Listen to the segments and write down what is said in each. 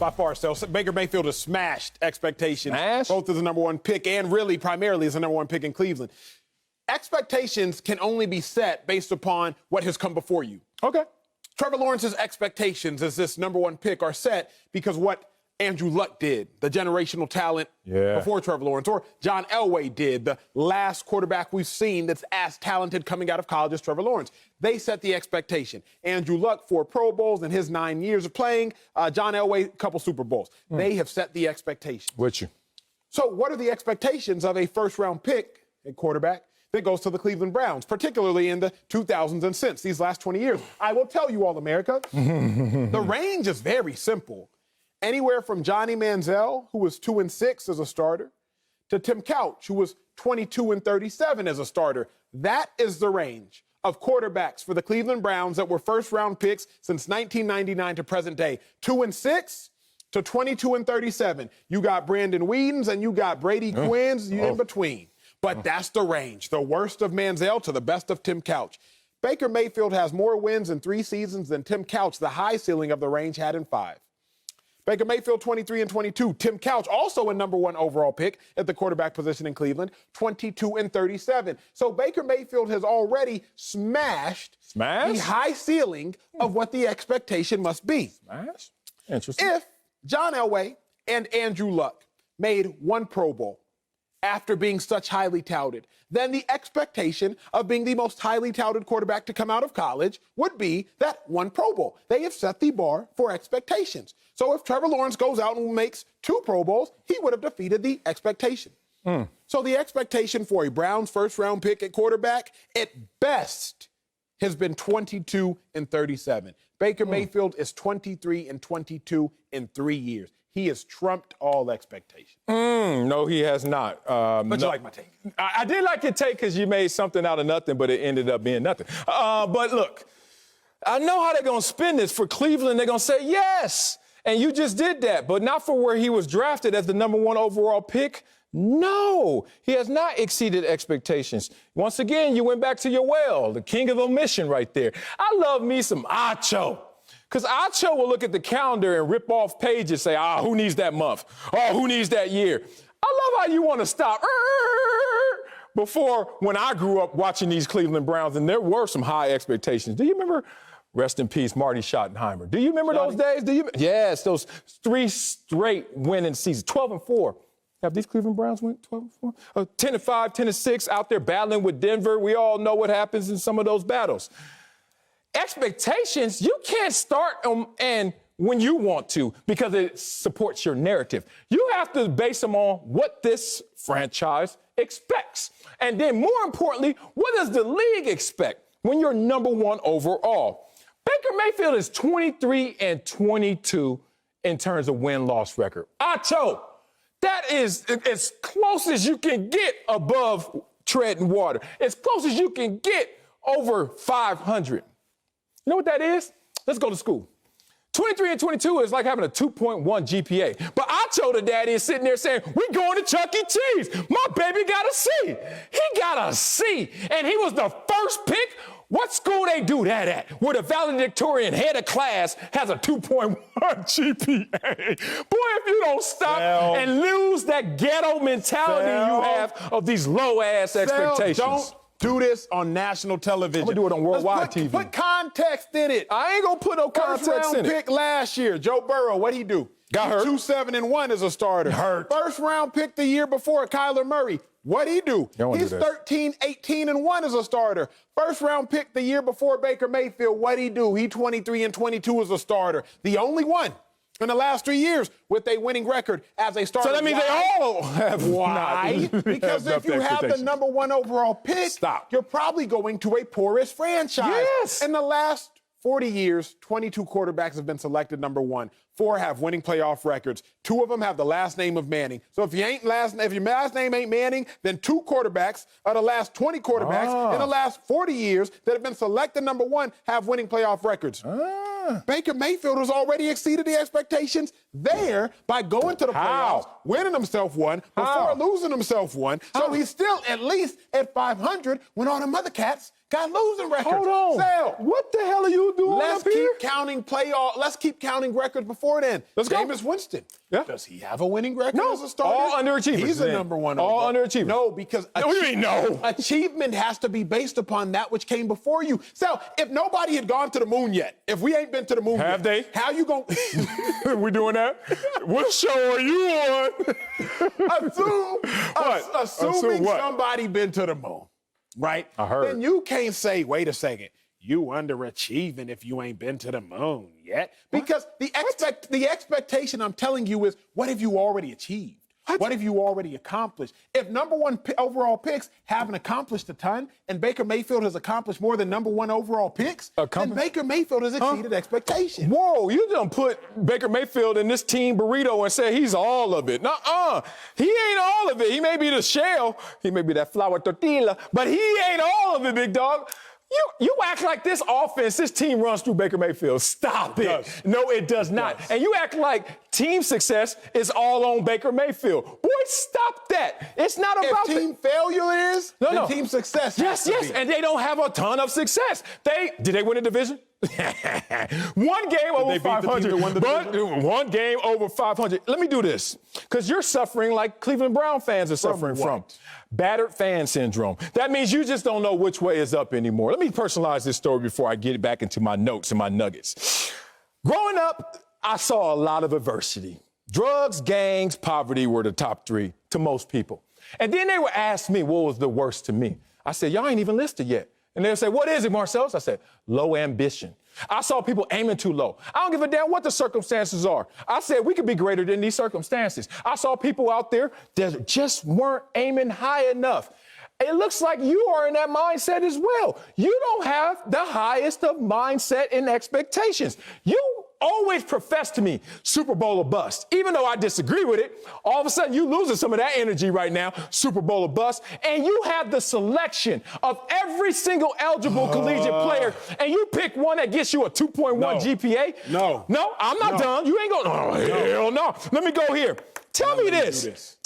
By far, so Baker Mayfield has smashed expectations, both as the number one pick and really primarily as the number one pick in Cleveland. Expectations can only be set based upon what has come before you. Okay. Trevor Lawrence's expectations as this number one pick are set because what Andrew Luck did, the generational talent before Trevor Lawrence, or John Elway did, the last quarterback we've seen that's as talented coming out of college as Trevor Lawrence. They set the expectation. Andrew Luck, 4 Pro Bowls in his 9 years of playing. John Elway, a couple Super Bowls. They have set the expectation. With you. So what are the expectations of a first-round pick at quarterback that goes to the Cleveland Browns, particularly in the 2000s and since, these last 20 years? I will tell you all, America, the range is very simple. Anywhere from Johnny Manziel, who was 2-6 as a starter, to Tim Couch, who was 22-37 as a starter. That is the range of quarterbacks for the Cleveland Browns that were first-round picks since 1999 to present day. 2-6 to 22-37. You got Brandon Weedens and you got Brady Quinn's in between. But that's the range, the worst of Manziel to the best of Tim Couch. Baker Mayfield has more wins in 3 seasons than Tim Couch, the high ceiling of the range, had in 5. Baker Mayfield, 23-22. Tim Couch, also a number one overall pick at the quarterback position in Cleveland, 22-37. So Baker Mayfield has already smashed the high ceiling of what the expectation must be. Interesting. If John Elway and Andrew Luck made 1 Pro Bowl after being such highly touted, then the expectation of being the most highly touted quarterback to come out of college would be that 1 Pro Bowl. They have set the bar for expectations. So if Trevor Lawrence goes out and makes 2 Pro Bowls, he would have defeated the expectation. So the expectation for a Browns first-round pick at quarterback, at best, has been 22-37. Baker Mayfield is 23-22 in 3 years. He has trumped all expectations. No, he has not. But you like my take? I did like your take because you made something out of nothing, but it ended up being nothing. But look, I know how they're going to spin this. For Cleveland, they're going to say yes. And you just did that, but not for where he was drafted as the number 1 overall pick. No, he has not exceeded expectations. Once again, you went back to your well, the king of omission right there. I love me some Acho. Because Acho will look at the calendar and rip off pages, say, who needs that month? Oh, who needs that year? I love how you want to stop. Before, when I grew up watching these Cleveland Browns, and there were some high expectations. Do you remember, rest in peace, Marty Schottenheimer? Do you remember those days? Yes, those 3 straight winning seasons, 12-4. Have these Cleveland Browns went 12-4? 10-5, 10-6, out there battling with Denver. We all know what happens in some of those battles. Expectations, you can't start them and when you want to because it supports your narrative. You have to base them on what this franchise expects. And then more importantly, what does the league expect when you're number 1 overall? Baker Mayfield is 23-22 in terms of win-loss record. Acho, that is as close as you can get above treading water, as close as you can get over 500. You know what that is? Let's go to school. 23-22 is like having a 2.1 GPA. But Acho, the daddy, is sitting there saying, we're going to Chuck E. Cheese. My baby got a C. He got a C. And he was the first pick. What school they do that at? Where the valedictorian head of class has a 2.1 GPA. Boy, if you don't stop and lose that ghetto mentality you have of these low-ass expectations. Don't do this on national television. I'm going to do it on worldwide TV. Put context in it. I ain't going to put no context in it. First-round pick last year, Joe Burrow, what'd he do? Got hurt. 2-7-1 as a starter. Hurt. First-round pick the year before, Kyler Murray. What'd he do? He's 13-18-1 as a starter. First-round pick the year before Baker Mayfield. What'd he do? He 23-22 as a starter. The only one in the last 3 years with a winning record as a starter. So that means they all have. Why? Because if you have the number 1 overall pick, you're probably going to a porous franchise. Yes. In the last 40 years, 22 quarterbacks have been selected number 1. 4 have winning playoff records. 2 of them have the last name of Manning. So if your last name ain't Manning, then 2 quarterbacks of the last 20 quarterbacks in the last 40 years that have been selected number 1 have winning playoff records. Baker Mayfield has already exceeded the expectations there by going to the playoffs, winning himself one, before losing himself one. So he's still at least at 500 when all them other cats got losing records. Hold on. Sal, what the hell are you doing up here? Let's keep counting records before board in. Let's go. Jameis Winston. Yeah. Does he have a winning record No. as a starter? All underachievers. He's a then. number one. All overall. underachievers. No, because what do you mean no? achievement has to be based upon that which came before you. So if nobody had gone to the moon yet, if we ain't been to the moon Have yet, they? how you going to... We doing that? What show are you on? Assuming what? somebody been to the moon, right? I heard. Then you can't say, wait a second, you underachieving if you ain't been to the moon yet. Because the expectation I'm telling you is, what have you already achieved? What have you already accomplished? If number one overall picks haven't accomplished a ton, and Baker Mayfield has accomplished more than number one overall picks, then Baker Mayfield has exceeded expectations. Whoa, you done put Baker Mayfield in this team burrito and say he's all of it. Nuh-uh. He ain't all of it. He may be the shell. He may be that flour tortilla, but he ain't all of it, big dog. You act like this offense, this team runs through Baker Mayfield. Stop it. No, it does not. And you act like team success is all on Baker Mayfield. Boy, stop that. It's not about team failure is, no. team success Yes, and they don't have a ton of success. Did they win the division? One game over 500. But one game over 500. Let me do this, because you're suffering like Cleveland Brown fans are suffering from. Battered fan syndrome. That means you just don't know which way is up anymore. Let me personalize this story before I get back into my notes and my nuggets. Growing up, I saw a lot of adversity. Drugs, gangs, poverty were the top three to most people. And then they would ask me what was the worst to me. I said, y'all ain't even listed yet. And they'll say, what is it, Marcellus? I said, low ambition. I saw people aiming too low. I don't give a damn what the circumstances are. I said we could be greater than these circumstances. I saw people out there that just weren't aiming high enough. It looks like you are in that mindset as well. You don't have the highest of mindset and expectations. You always profess to me Super Bowl or bust. Even though I disagree with it, all of a sudden you losing some of that energy right now, Super Bowl or bust, and you have the selection of every single eligible collegiate player, and you pick one that gets you a 2.1 GPA? No, I'm not done. You ain't going, hell no. Let me go here. Tell me this.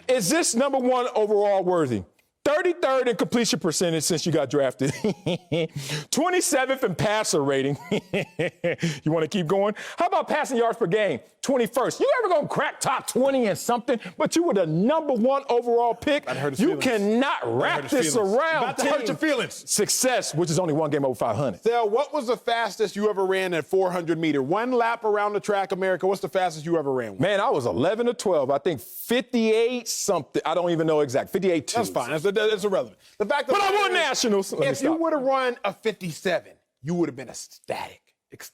Is this number one overall worthy? 33rd in completion percentage since you got drafted. 27th in passer rating. You want to keep going? How about passing yards per game? 21st. You ever gonna crack top 20 in something, but you were the number one overall pick? You cannot wrap this around. About to hurt your feelings. Success, which is only one game over 500. Sal, what was the fastest you ever ran at 400 meter? One lap around the track, America. What's the fastest you ever ran? Man, I was 11 or 12. I think 58 something. I don't even know exact. 58 2. That's fine. That's irrelevant. The fact that I won nationals. If you would have run a 57, you would have been ecstatic if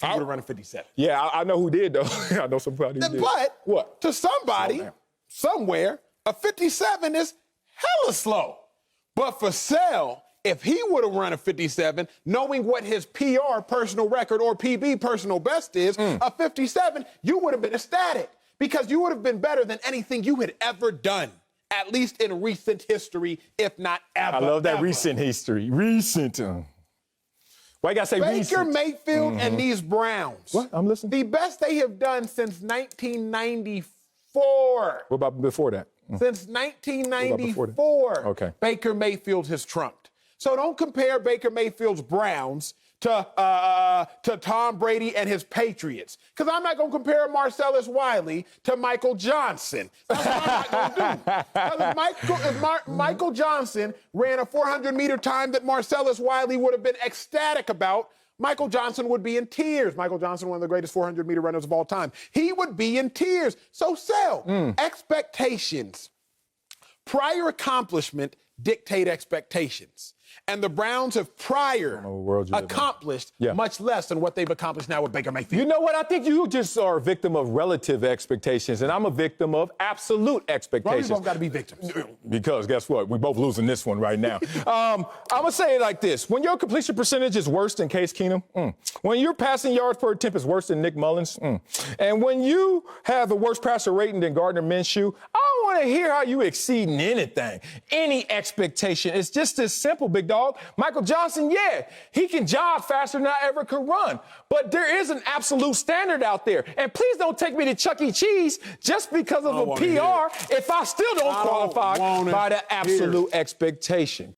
you would have run a 57. Yeah, I know who did, though. I know somebody who did. But what? To somebody, somewhere, a 57 is hella slow. But for Sal, if he would have run a 57, knowing what his PR personal record or PB personal best is, a 57, you would have been ecstatic because you would have been better than anything you had ever done, at least in recent history, if not ever. I love that recent history. Recent. Why you gotta say recent? Baker Mayfield and these Browns. What? I'm listening. The best they have done since 1994. What about before that? Since 1994. Okay. Baker Mayfield has trumped. So don't compare Baker Mayfield's Browns to Tom Brady and his Patriots. Because I'm not going to compare Marcellus Wiley to Michael Johnson. That's what I'm not going to do. If Michael Johnson ran a 400-meter time that Marcellus Wiley would have been ecstatic about, Michael Johnson would be in tears. Michael Johnson, one of the greatest 400-meter runners of all time. He would be in tears. So, Sal, expectations. Prior accomplishment dictate expectations. And the Browns have accomplished much less than what they've accomplished now with Baker Mayfield. You know what? I think you just are a victim of relative expectations, and I'm a victim of absolute expectations. Well, we both got to be victims. Because guess what? We're both losing this one right now. I'm going to say it like this. When your completion percentage is worse than Case Keenum, when your passing yards per attempt is worse than Nick Mullins, and when you have a worse passer rating than Gardner Minshew, I don't want to hear how you exceeding anything, any expectation. It's just as simple, big dog. Michael Johnson, he can jog faster than I ever could run. But there is an absolute standard out there. And please don't take me to Chuck E. Cheese just because of a PR if I still don't qualify by the absolute expectation.